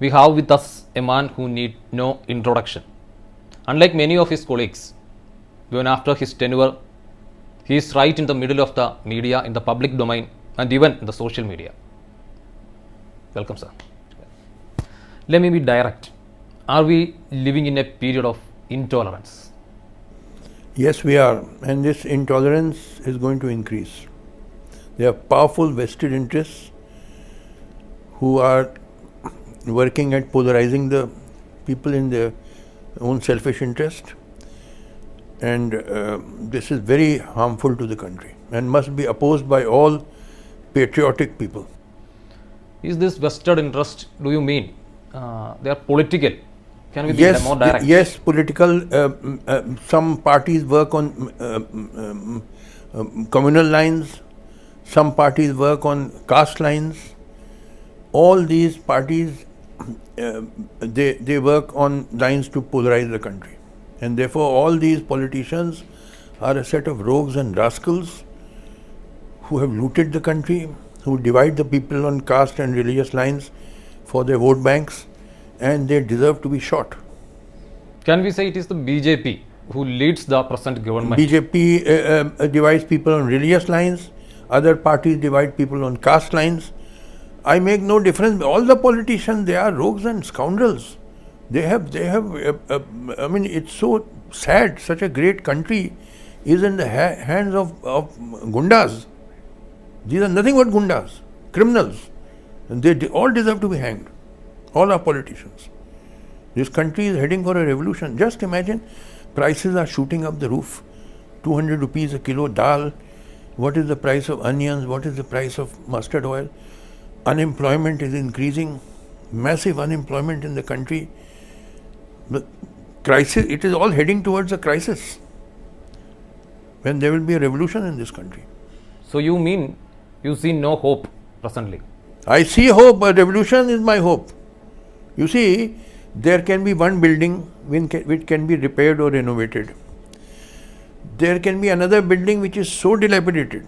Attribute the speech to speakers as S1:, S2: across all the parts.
S1: we have with us a man who need no introduction. Unlike many of his colleagues, even after his tenure, he is right in the middle of the media, in the public domain, and even in the social media. Welcome, sir. Let me be direct. Are we living in a period of intolerance?
S2: Yes, we are, and this intolerance is going to increase. There are powerful vested interests who are working at polarizing the people in their own selfish interest, and this is very harmful to the country and must be opposed by all patriotic people.
S1: Is this vested interest, do you mean they are political? Can we be more direct?
S2: Yes, political. Some parties work on communal lines, some parties work on caste lines. All these parties, they work on lines to polarize the country. And therefore all these politicians are a set of rogues and rascals who have looted the country, who divide the people on caste and religious lines for their vote banks, and they deserve to be shot.
S1: Can we say it is the BJP who leads the present government?
S2: BJP divides people on religious lines, other parties divide people on caste lines. I make no difference. All the politicians, they are rogues and scoundrels. They have, I mean, it's so sad. Such a great country is in the hands of gundas. These are nothing but gundas, criminals. And they all deserve to be hanged. All our politicians. This country is heading for a revolution. Just imagine, prices are shooting up the roof. 200 rupees a kilo dal. What is the price of onions? What is the price of mustard oil? Unemployment is increasing. Massive unemployment in the country. The crisis, it is all heading towards a crisis. When there will be a revolution in this country.
S1: So you mean you see no hope presently?
S2: I see hope. A revolution is my hope. You see, there can be one building which can be repaired or renovated. There can be another building which is so dilapidated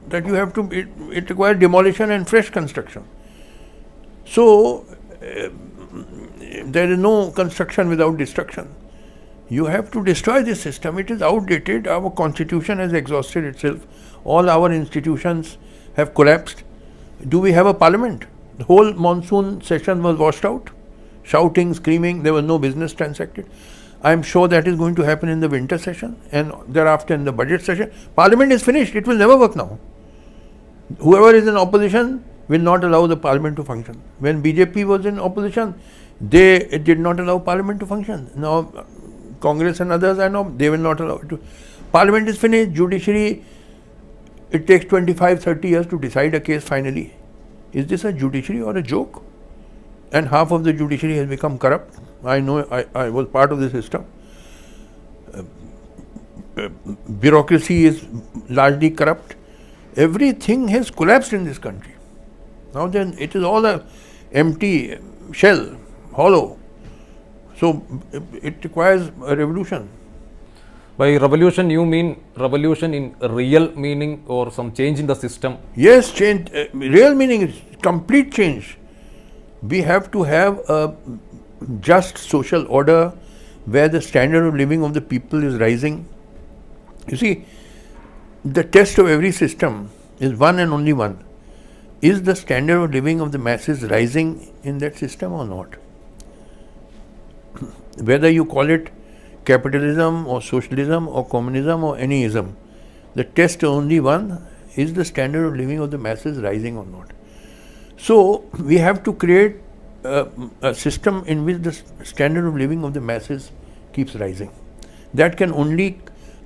S2: that you have to, it requires demolition and fresh construction. So, there is no construction without destruction. You have to destroy this system. It is outdated. Our constitution has exhausted itself. All our institutions have collapsed. Do we have a parliament? The whole monsoon session was washed out. Shouting, screaming, there was no business transacted. I am sure that is going to happen in the winter session and thereafter in the budget session. Parliament is finished. It will never work now. Whoever is in opposition will not allow the parliament to function. When BJP was in opposition, they did not allow parliament to function. Now, Congress and others, I know, they will not allow it to. Parliament is finished. Judiciary, it takes 25-30 years to decide a case finally. Is this a judiciary or a joke? And half of the judiciary has become corrupt. I know, I was part of the system. Bureaucracy is largely corrupt. Everything has collapsed in this country. Now then, it is all a empty shell, hollow. So, it requires a revolution.
S1: By revolution, you mean revolution in real meaning or some change in the system?
S2: Yes, change. Real meaning is complete change. We have to have a just social order where the standard of living of the people is rising. You see, the test of every system is one and only one. Is the standard of living of the masses rising in that system or not? Whether you call it capitalism or socialism or communism or any ism, the test is only one. Is the standard of living of the masses rising or not? So, we have to create a system in which the standard of living of the masses keeps rising. That can only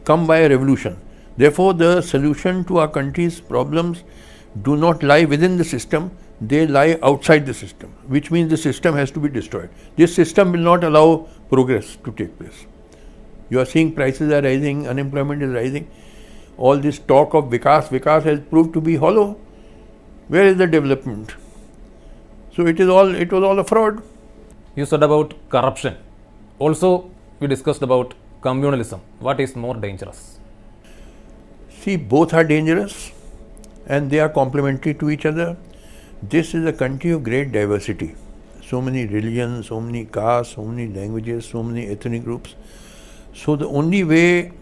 S2: come by a revolution. Therefore, the solution to our country's problems do not lie within the system, they lie outside the system, which means the system has to be destroyed. This system will not allow progress to take place. You are seeing prices are rising, unemployment is rising. All this talk of Vikas has proved to be hollow. Where is the development? So it was all a fraud.
S1: You said about corruption. Also, we discussed about communalism. What is more dangerous?
S2: See, both are dangerous and they are complementary to each other. This is a country of great diversity. so many religions, so many castes, so many languages, so many ethnic groups. So the only way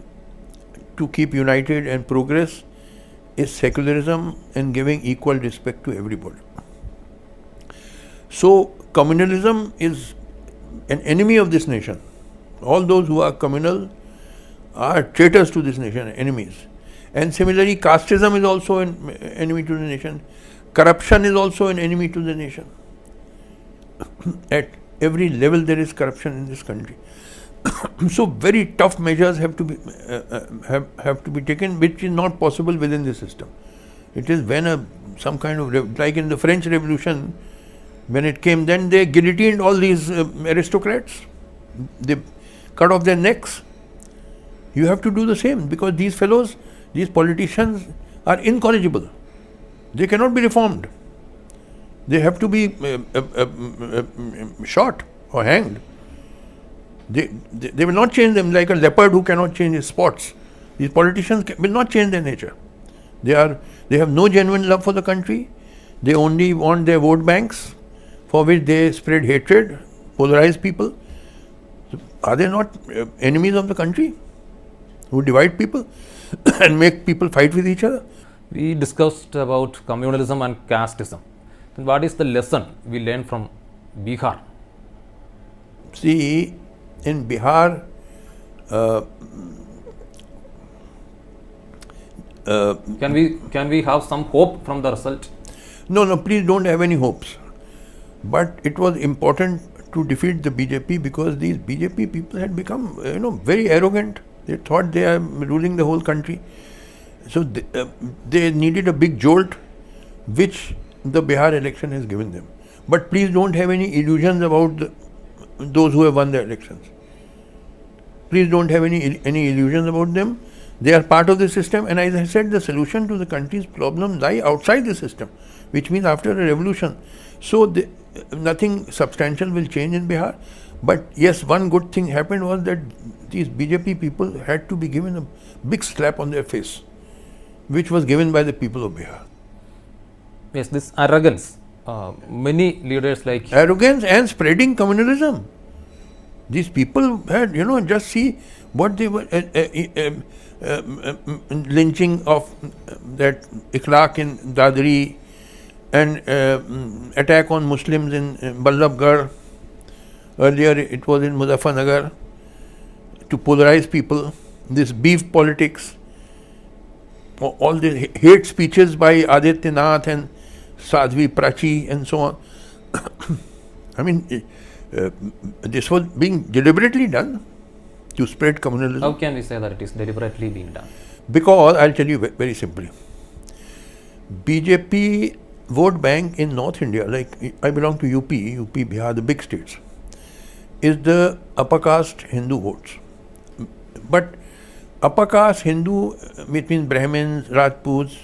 S2: to keep united and progress is secularism and giving equal respect to everybody. So communalism is an enemy of this nation. All those who are communal are traitors to this nation, enemies. And similarly, casteism is also an enemy to the nation. Corruption is also an enemy to the nation. At every level there is corruption in this country. So very tough measures have to be taken, which is not possible within the system. It is when some kind of like in the French Revolution, when it came, then they guillotined all these aristocrats. They cut off their necks. You have to do the same, because these fellows, these politicians are incorrigible. They cannot be reformed. They have to be shot or hanged. They will not change them like a leopard who cannot change his spots. These politicians will not change their nature. They have no genuine love for the country. They only want their vote banks, for which they spread hatred, polarize people. So are they not enemies of the country who divide people and make people fight with each other?
S1: We discussed about communalism and casteism. Then what is the lesson we learn from Bihar?
S2: See, in Bihar,
S1: can we have some hope from the result?
S2: No, please don't have any hopes. But it was important to defeat the BJP, because these BJP people had become, very arrogant. They thought they are ruling the whole country. So they needed a big jolt, which the Bihar election has given them. But please don't have any illusions about those who have won the elections. Please don't have any illusions about them. They are part of the system, and as I said, the solution to the country's problems lie outside the system, which means after a revolution. So nothing substantial will change in Bihar. But yes, one good thing happened was that these BJP people had to be given a big slap on their face, which was given by the people of Bihar.
S1: Yes, this arrogance. Many leaders like
S2: arrogance and spreading communalism. These people had, just see what they were lynching of that Ikhlaq in Dadri, and attack on Muslims in Ballabgarh. Earlier it was in Muzaffarnagar, to polarize people. This beef politics, all the hate speeches by Adityanath and Sadhvi Prachi and so on. I mean, this was being deliberately done to spread communalism.
S1: How can we say that it is deliberately being done?
S2: Because I'll tell you very simply. BJP vote bank in North India, like I belong to UP, Bihar, the big states, is the upper caste Hindu votes. But upper caste Hindu, which means Brahmins, Rajputs,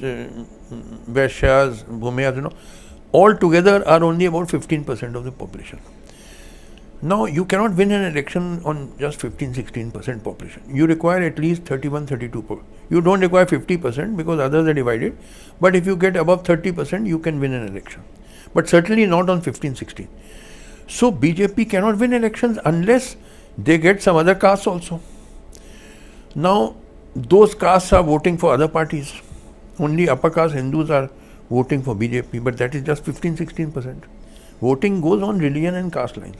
S2: Vaishyas, Bhumiyas, all together are only about 15% of the population. Now, you cannot win an election on just 15-16% population. You require at least 31-32%. You don't require 50% because others are divided. But if you get above 30%, you can win an election. But certainly not on 15-16. So, BJP cannot win elections unless they get some other castes also. Now, those castes are voting for other parties. Only upper caste Hindus are voting for BJP, but that is just 15-16%. Voting goes on religion and caste lines.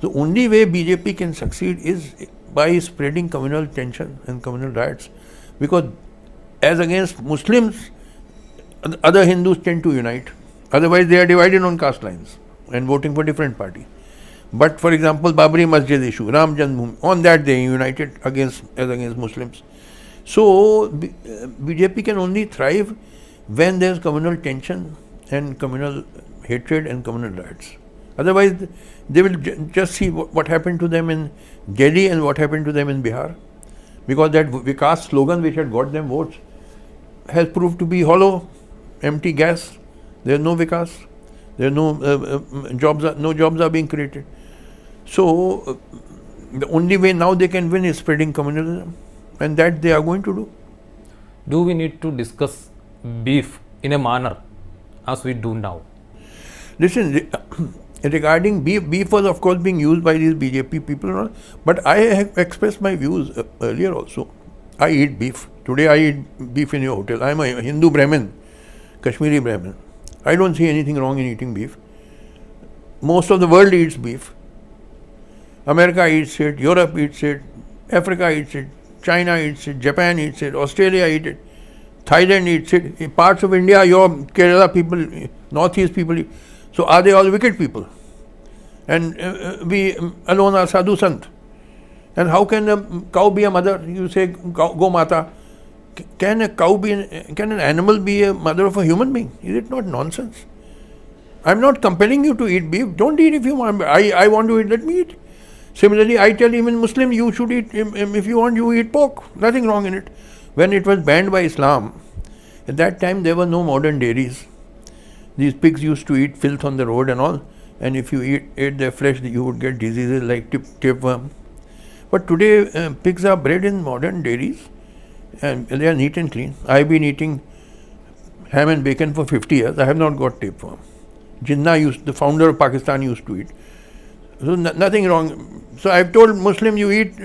S2: The only way BJP can succeed is by spreading communal tension and communal riots, because as against Muslims, other Hindus tend to unite. Otherwise, they are divided on caste lines and voting for different parties. But for example, Babri Masjid issue, Ram Janmabhoomi, on that they united as against Muslims. So BJP can only thrive when there is communal tension and communal hatred and communal riots. Otherwise, they will just see what happened to them in Delhi and what happened to them in Bihar. Because that Vikas slogan which had got them votes has proved to be hollow, empty gas. There is no Vikas. There are no jobs are being created. So the only way now they can win is spreading communalism, and that they are going to do.
S1: Do we need to discuss beef in a manner as we do now?
S2: Listen, regarding beef was of course being used by these BJP people and all, but I have expressed my views earlier also. I eat beef. Today I eat beef in your hotel. I am a Hindu Brahmin, Kashmiri Brahmin. I don't see anything wrong in eating beef. Most of the world eats beef. America eats it, Europe eats it, Africa eats it, China eats it, Japan eats it, Australia eats it, Thailand eats it. In parts of India, your Kerala people, Northeast people eat. So are they all wicked people? And we alone are sadhu sant. And how can a cow be a mother? You say go mata. Can a cow be, can an animal be a mother of a human being? Is it not nonsense? I'm not compelling you to eat beef. Don't eat if you want. I want to eat, let me eat. Similarly, I tell even Muslim, you should eat, if you want, you eat pork. Nothing wrong in it. When it was banned by Islam, at that time there were no modern dairies. These pigs used to eat filth on the road and all, and if you ate their flesh, you would get diseases like tapeworm. But today, pigs are bred in modern dairies, and they are neat and clean. I have been eating ham and bacon for 50 years. I have not got tapeworm. Jinnah the founder of Pakistan used to eat. So nothing wrong. So I have told Muslim you eat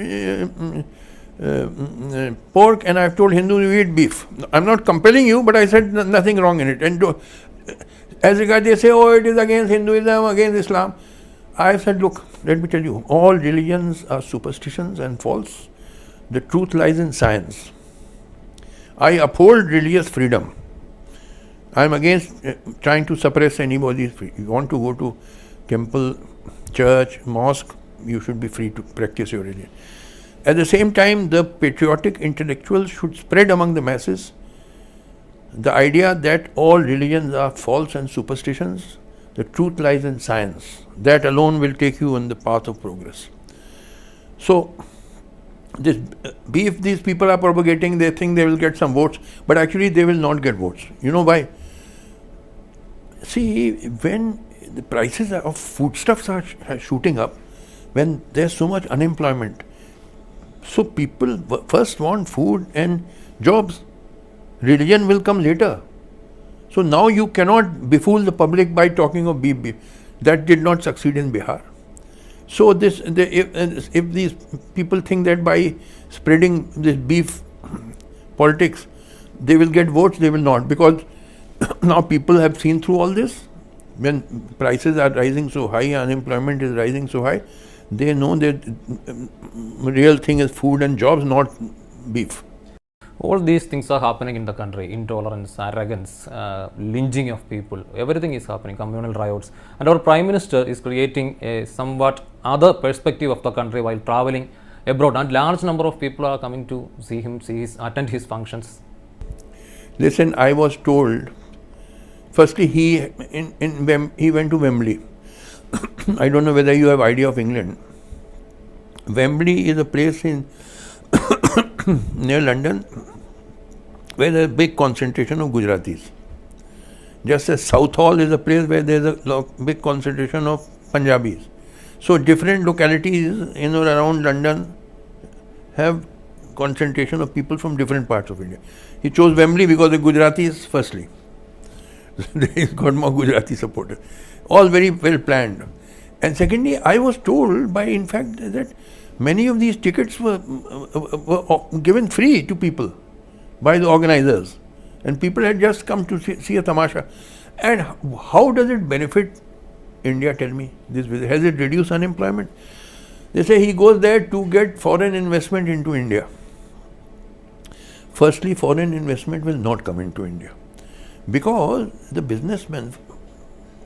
S2: pork, and I have told Hindu you eat beef. I am not compelling you, but I said nothing wrong in it. And as regards they say, oh, it is against Hinduism, against Islam. I have said, look, let me tell you, all religions are superstitions and false. The truth lies in science. I uphold religious freedom. I am against trying to suppress anybody's free. You want to go to temple, church, mosque, you should be free to practice your religion. At the same time, the patriotic intellectuals should spread among the masses the idea that all religions are false and superstitions. The truth lies in science. That alone will take you on the path of progress. So, this beef these people are propagating, they think they will get some votes, but actually they will not get votes. You know why? See, when the prices of foodstuffs are shooting up, when there's so much unemployment, so people first want food and jobs. Religion will come later. So now you cannot befool the public by talking of beef. That did not succeed in Bihar. So if these people think that by spreading this beef politics, they will get votes, they will not, because now people have seen through all this. When prices are rising so high, unemployment is rising so high, they know that real thing is food and jobs, not beef.
S1: All these things are happening in the country. Intolerance, arrogance, lynching of people, everything is happening, communal riots. And our Prime Minister is creating a somewhat other perspective of the country while traveling abroad. And large number of people are coming to see him, attend his functions.
S2: Listen, I was told, firstly he went to Wembley. I don't know whether you have idea of England. Wembley is a place in near London where there is a big concentration of Gujaratis. Just as Southall is a place where there is a big concentration of Punjabis. So different localities in or around London have concentration of people from different parts of India. He chose Wembley because the Gujaratis firstly. He's got more Gujarati supporters. All very well planned. And secondly, I was told by, in fact, that many of these tickets were given free to people by the organizers. And people had just come to see a tamasha. And how does it benefit India, tell me? Has it reduced unemployment? They say he goes there to get foreign investment into India. Firstly, foreign investment will not come into India. Because the businessman,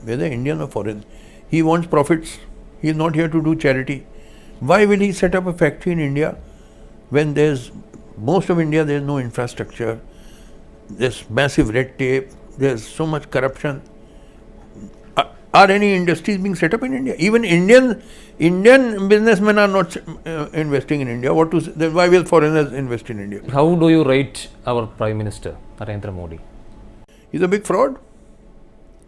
S2: whether Indian or foreign, he wants profits. He is not here to do charity. Why will he set up a factory in India when there's most of India, there's no infrastructure, there's massive red tape, there's so much corruption. Are any industries being set up in India? Even Indian businessmen are not investing in India. Why will foreigners invest in India?
S1: How do you rate our Prime Minister, Narendra Modi?
S2: He's a big fraud.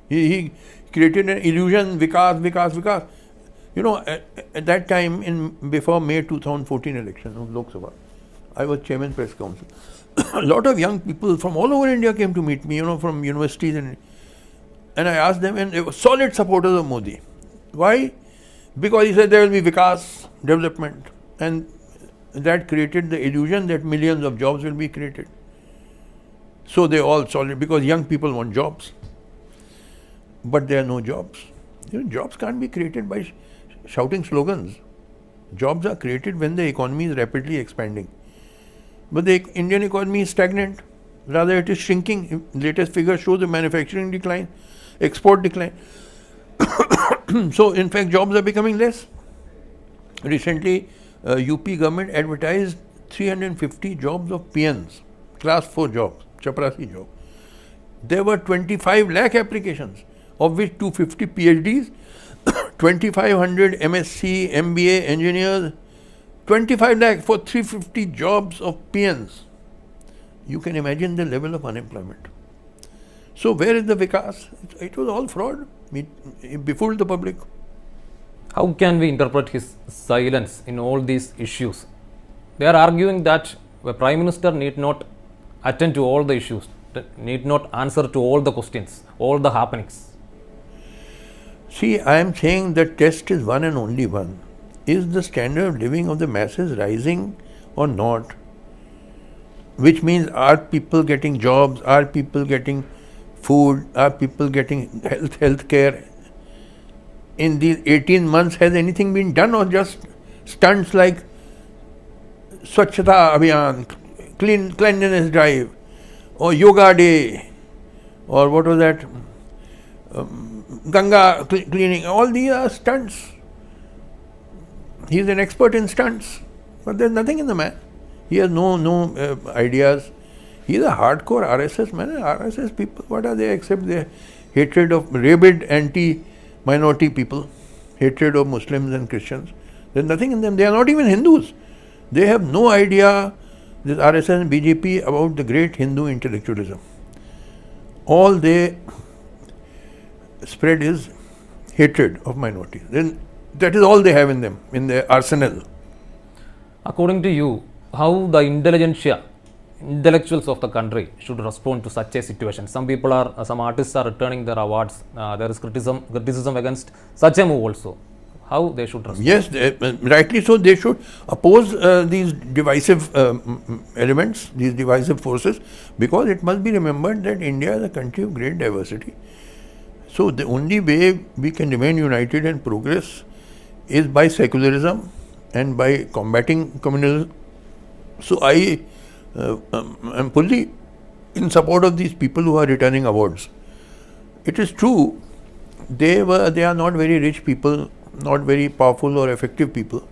S2: He created an illusion, Vikas. You know, at that time, before May 2014 election of Lok Sabha, I was chairman press council. A lot of young people from all over India came to meet me, from universities, and I asked them, and they were solid supporters of Modi. Why? Because he said there will be vikas, development, and that created the illusion that millions of jobs will be created. So they all solved it, because young people want jobs, but there are no jobs. Jobs can't be created by shouting slogans. Jobs are created when the economy is rapidly expanding. But the Indian economy is stagnant. Rather, it is shrinking. Latest figures show the manufacturing decline, export decline. So, in fact, jobs are becoming less. Recently, UP government advertised 350 jobs of PNs, class 4 jobs, chaprasi job. There were 25 lakh applications, of which 250 PhDs, 2500 MSc, MBA engineers, 25 lakh for 350 jobs of PNs. You can imagine the level of unemployment. So where is the vikas? It was all fraud. It befooled the public.
S1: How can we interpret his silence in all these issues? They are arguing that the Prime Minister need not attend to all the issues, need not answer to all the questions, all the happenings.
S2: See, I am saying the test is one and only one. Is the standard of living of the masses rising or not? Which means, are people getting jobs? Are people getting food? Are people getting health care? In these 18 months, has anything been done, or just stunts like Swachhata Abhiyan, cleanliness drive, or Yoga Day, or what was that? Ganga cleaning? All these are stunts. He is an expert in stunts, but there is nothing in the man. He has no ideas. He is a hardcore RSS man. RSS people, what are they except their hatred of rabid anti-minority people, hatred of Muslims and Christians. There is nothing in them. They are not even Hindus. They have no idea, this RSS and BJP, about the great Hindu intellectualism. All they spread is hatred of minorities. Then that is all they have in them, in their arsenal.
S1: According to you, how the intellectuals of the country should respond to such a situation? Some artists are returning their awards. There is criticism against such a move also. How they should respond?
S2: Yes, rightly so. They should oppose these divisive elements, these divisive forces, because it must be remembered that India is a country of great diversity. So the only way we can remain united and progress is by secularism and by combating communalism. So I am fully in support of these people who are returning awards. It is true, they are not very rich people, not very powerful or effective people.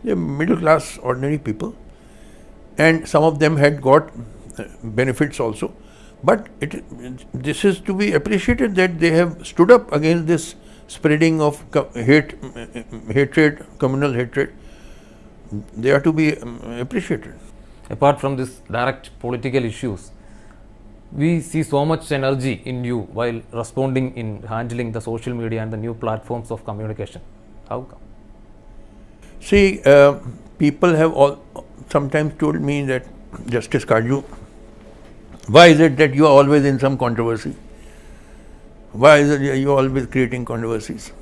S2: They are middle class, ordinary people, and some of them had got benefits also. But this is to be appreciated, that they have stood up against this spreading of hatred, communal hatred. They are to be appreciated.
S1: Apart from this direct political issues, we see so much energy in you while responding in handling the social media and the new platforms of communication. How come?
S2: See, people have sometimes told me that, Justice Katju, why is it that you are always in some controversy? Why is it you are always creating controversies?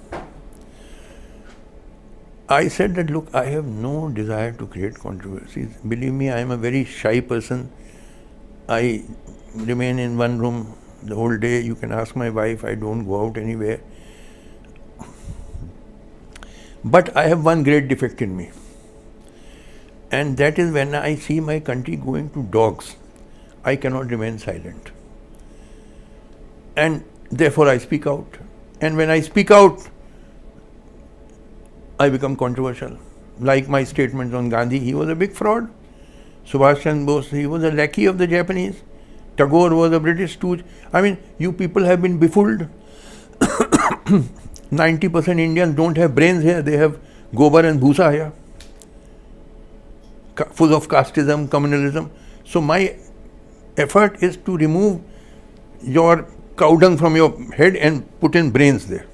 S2: I said that, look, I have no desire to create controversies. Believe me, I am a very shy person. I remain in one room the whole day. You can ask my wife, I don't go out anywhere. But I have one great defect in me. And that is, when I see my country going to dogs, I cannot remain silent. And therefore I speak out. And when I speak out, I become controversial. Like my statements on Gandhi, he was a big fraud. Subhash Chandra Bose, he was a lackey of the Japanese. Tagore was a British stooge. I mean, you people have been befooled. 90% Indians don't have brains here. They have gobar and bhusa here. Full of casteism, communalism. So my effort is to remove your cow dung from your head and put in brains there.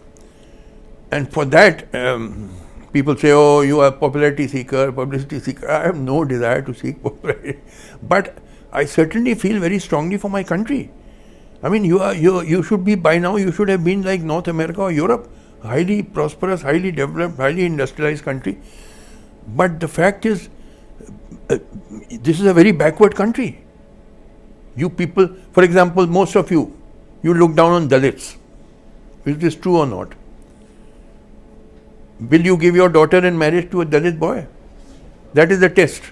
S2: And for that, people say, oh, you are publicity seeker. I have no desire to seek popularity. But I certainly feel very strongly for my country. I mean, you should be, by now, you should have been like North America or Europe, highly prosperous, highly developed, highly industrialized country. But the fact is, this is a very backward country. You people, for example, most of you look down on Dalits. Is this true or not? Will you give your daughter in marriage to a Dalit boy? That is the test.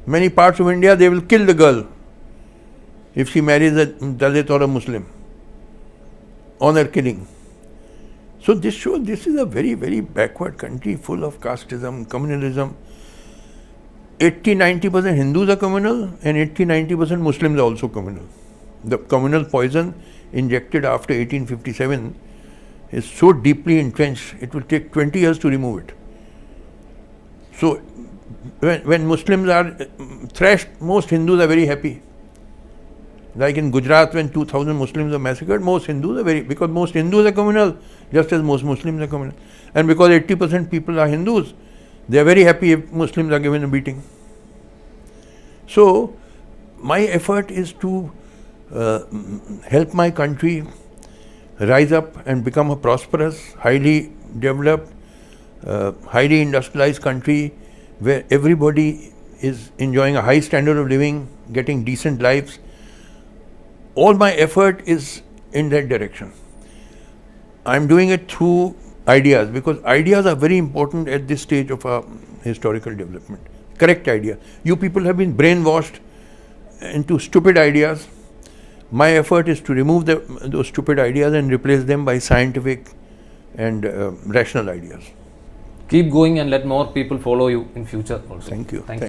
S2: Many parts of India, they will kill the girl if she marries a Dalit or a Muslim. Honor killing. So this shows this is a very, very backward country full of casteism, communalism. 80-90% Hindus are communal and 80-90% Muslims are also communal. The communal poison injected after 1857 is so deeply entrenched, it will take 20 years to remove it. So when Muslims are thrashed, most Hindus are very happy. Like in Gujarat, when 2,000 Muslims are massacred, most Hindus are because most Hindus are communal, just as most Muslims are communal. And because 80% people are Hindus, they are very happy if Muslims are given a beating. So my effort is to help my country rise up and become a prosperous, highly developed, highly industrialized country where everybody is enjoying a high standard of living, getting decent lives. All my effort is in that direction. I'm doing it through ideas, because ideas are very important at this stage of our historical development. Correct idea. You people have been brainwashed into stupid ideas. My effort is to remove those stupid ideas and replace them by scientific and rational ideas.
S1: Keep going and let more people follow you in future also.
S2: Thank you.
S1: Thank you.